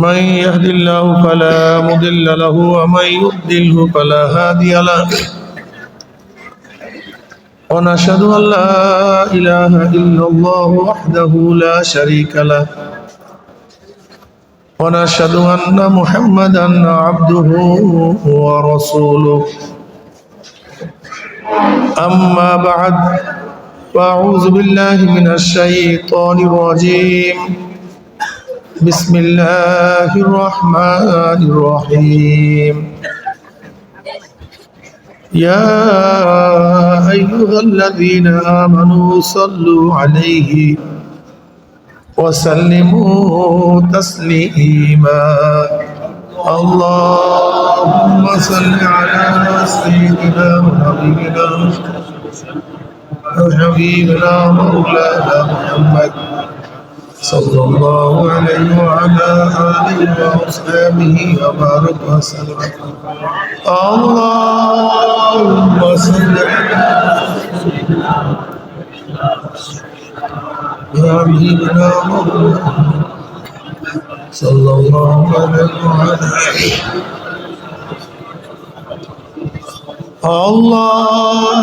من يهد الله فلا مضل له ومن يضلل فلا هادي له ونشهد أن لا إله إلا الله وحده لا شريك له ونشهد أن محمدا عبده ورسوله أما بعد فأعوذ بالله من الشيطان الرجيم بسم الله الرحمن الرحيم يا أيها الذين آمنوا صلوا عليه وسلموا تسليما اللهم صل على سيدنا ونبينا مولانا محمد صلى الله عليه وعلى آله وأصحابه وبارك وسلم اللهم صل على حبيبنا محمد صلى الله عليه وعلى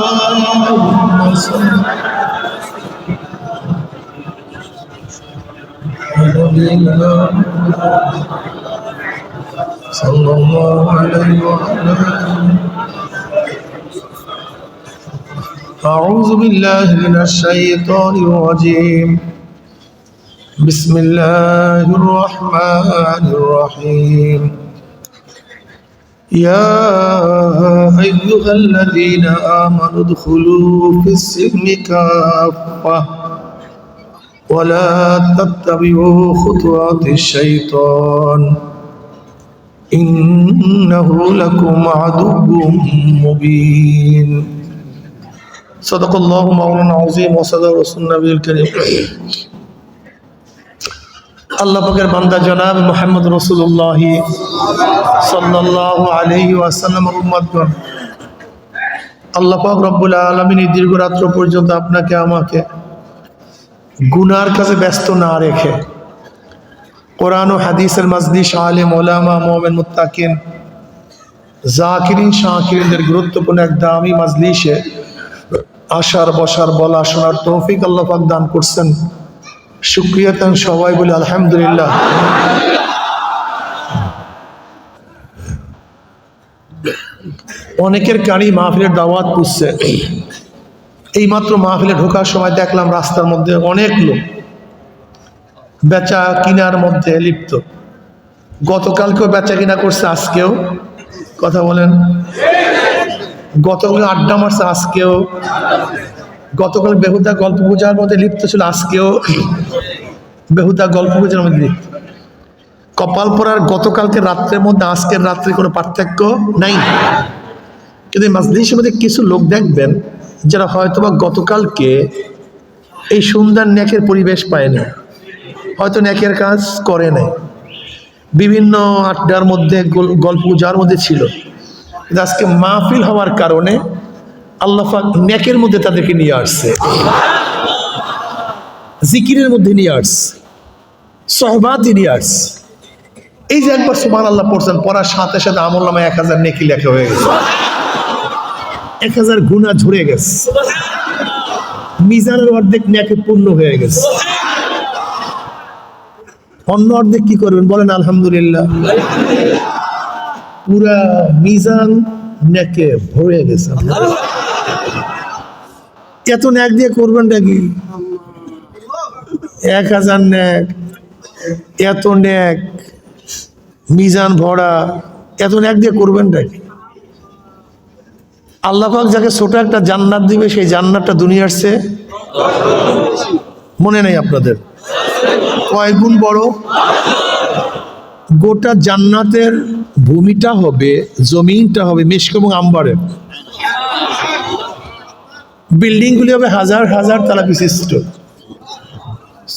اللهم صل حبيبنا صلى الله عليه وعلى أعوذ بالله من الشيطان الرجيم بسم الله الرحمن الرحيم يا أيها الذين آمنوا ادخلوا في السلم كافة ولا تتبعوا خطوات الشيطان إنه لكم عدو مبين صدق الله مولانا العظيم وصدق رسول النبي الكريم আল্লাহ পাকের বান্দা জনাব মুহাম্মদ রাসূলুল্লাহ সাল্লাল্লাহু আলাইহি ওয়াসাল্লামের উম্মতগণ, আল্লাহ পাক রব্বুল আলামিন এই দীর্ঘ রাত্র পর্যন্ত আপনাকে আমাকে গুনার কাছে ব্যস্ত না রেখে কোরআন ও হাদিসের মাজলিস, আলেম ওলামা, মুমিন মুত্তাকিন, জাকিরিন শাকিরিনদের গুরুত্বপূর্ণ এক দামি মাজলিসে আসার, বসার, বলা, শোনার তৌফিক আল্লাহ পাক দান করছেন। শুকরিয়া তান সবাই বলে আলহামদুলিল্লাহ। অনেকের কারি মাহফিলের দাওয়াত পুষছে। এইমাত্র মাহফিলে ঢোকার সময় দেখলাম রাস্তার মধ্যে অনেক লোক বেচা কিনার মধ্যে লিপ্ত। গতকালকেও বেচা কিনা করছে, আজকেও কথা বলেন, গতকাল আড্ডা মারছে, আজকেও। গতকাল বেহুদা গল্প পূজার মধ্যে লিপ্ত ছিল, আজকেও বেহুদা গল্প পূজার মধ্যে লিপ্ত। কপাল পরার গতকালকে রাত্রের মধ্যে আজকের রাত্রে কোনো পার্থক্য নাই। কিন্তু এই মাজলিসের মধ্যে কিছু লোক দেখবেন যারা হয়তোবা গতকালকে এই সুন্দর নেকের পরিবেশ পায়নি, হয়তো নেকের কাজ করে নাই, বিভিন্ন আড্ডার মধ্যে গল্প পূজার মধ্যে ছিল। আজকে মাহফিল হওয়ার কারণে আল্লাহ পাক নেকের মধ্যে তাদেরকে নিয়ে আসছে, জিকিরের মধ্যে নিয়ে আসছে, সহবাতে নিয়ে আসছে। এই যে একবার সুবহানাল্লাহ পড়ছেন, পড়ার সাথে সাথে আমলনামায় 1000 নেকি লেখা হয়ে গেছে, 1000 গুনাহ ঝরে গেছে, মিজানের অর্ধেক নেকি পূর্ণ হয়ে গেছে। অন্য অর্ধেক কি করবেন বলেন? আলহামদুলিল্লাহ। পুরা মিজান নেকে ভরে গেছে। এত নেক দিয়ে করবেন নাকি? 1000 নেক, এত নেক, মিজান ভরা, এত নেক দিয়ে করবেন নাকি? আল্লাহ পাক যাকে ছোট একটা জান্নাত দিবে, সেই জান্নাতটা দুনিয়ার চেয়ে মনে নেই আপনাদের কয় গুণ বড়? গোটা জান্নাতের ভূমিটা হবে, জমিনটা হবে মিশক এবং আম্বারের। বিল্ডিংগুলি হবে হাজার হাজার তলা বিশিষ্ট,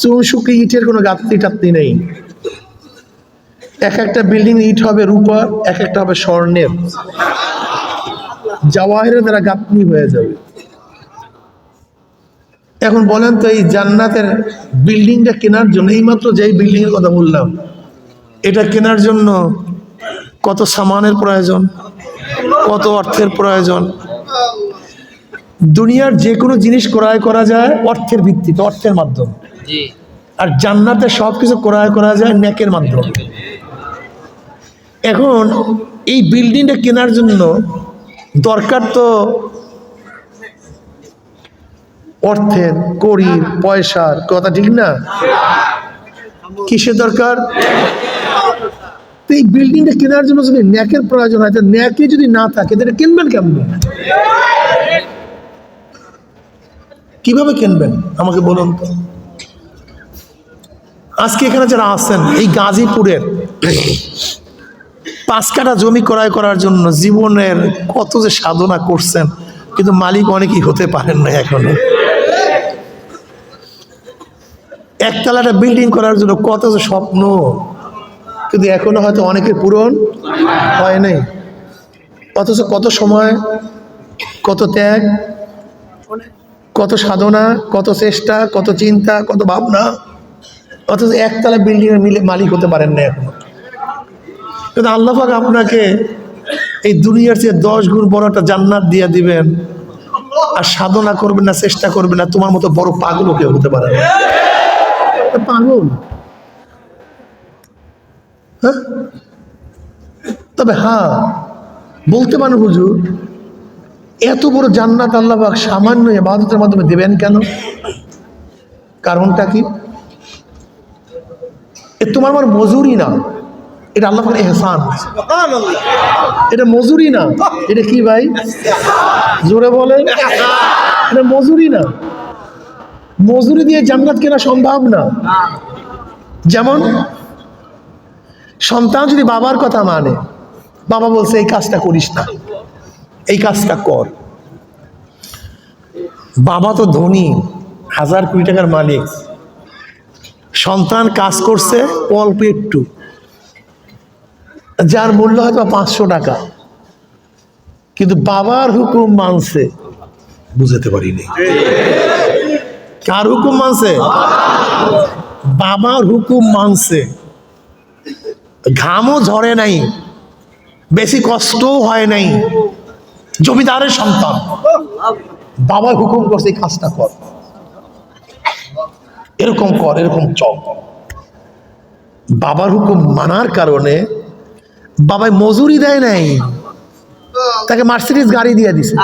চৌশুকি ইটের কোনো গাঁথনি টাতনি নেই। এক একটা বিল্ডিং ইট হবে রূপার, এক একটা হবে স্বর্ণের, জাওয়াহিরের দ্বারা গাঁথনি হয়ে যাবে। এখন বলেন তো, এই জান্নাতের বিল্ডিংটা কেনার জন্য, এইমাত্র যেই বিল্ডিং এর কথা বললাম, এটা কেনার জন্য কত সামানের প্রয়োজন, কত অর্থের প্রয়োজন। দুনিয়ার যে কোনো জিনিস ক্রয় করা যায় অর্থের ভিত্তিতে, অর্থের মাধ্যমে, আর জান্নাতে সব কিছু ক্রয় করা যায় নেকের মাধ্যমে। এখন এই বিল্ডিংটা কেনার জন্য দরকার তো অর্থের, কড়ি পয়সার, কথা ঠিক না? কিসের দরকার? এই বিল্ডিংটা কেনার জন্য যদি ন্যাকের প্রয়োজন হয়, ন্যাকে যদি না থাকে তাহলে কিনবেন কেমন? কিভাবে কিনবেন আমাকে বলুন তো। আজকে এখানে যারা আছেন, এই গাজীপুরের 5 কাঠা জমি ক্রয় করার জন্য জীবনের কত যে সাধনা করছেন, কিন্তু মালিক অনেকেই হতে পারেন না এখনো। একতলাটা বিল্ডিং করার জন্য কত যে স্বপ্ন, কিন্তু এখনো হয়তো অনেকের পূরণ হয় নাই। অথচ কত সময়, কত ত্যাগ, কত সাধনা, কত চেষ্টা, কত চিন্তা, কত ভাবনা, অথচ একতলা বিল্ডিং এর মালিক হতে পারেন না এখনো। কিন্তু আল্লাহ পাক আপনাকে এই দুনিয়ার চেয়ে 10 গুণ বড় একটা জান্নাত দিয়ে দিবেন, আর সাধনা করবেন না, চেষ্টা করবেন না, তোমার মতো বড় পাগলও কেউ হতে পারে না। পাগল, হ্যাঁ? তবে হ্যাঁ, বলতে পারেন হুজুর, এত বড় জান্নাত আল্লাহ পাক সামান্য ইবাদতের মাধ্যমে দেবেন কেন? কারণটা কি? তোমার আমার মজুরি না, এটা আল্লাহ পাকের ইহসান। এটা মজুরি না, এটা কি ভাই? জোরে বলেন। এটা মজুরি না, মজুরি দিয়ে জান্নাত কেনা সম্ভব না। যেমন সন্তান যদি বাবার কথা মানে, বাবা বলছে এই কাজটা করিস না, এই কাজটা কর। বাবা তো ধনী, 1000 কোটি টাকার মালিক, সন্তান কাজ করছে অল্প একটু, যার মূল্য হয়তো 500 টাকা, কিন্তু বাবার হুকুম মানছে, বুঝাতে পারিনি। কার হুকুম মানছে? বাবার হুকুম মানছে, ঘামও ঝরে নাই, বেশি কষ্টও হয় নাই, জমিদারের সন্তান, বাবার হুকুম করছে এই কাজটা কর, এরকম কর, এরকম চল। বাবার হুকুম মানার কারণে বাবাই মজুরি দেয় নাই, তাকে মার্সিডিজ গাড়ি দিয়ে দিছে।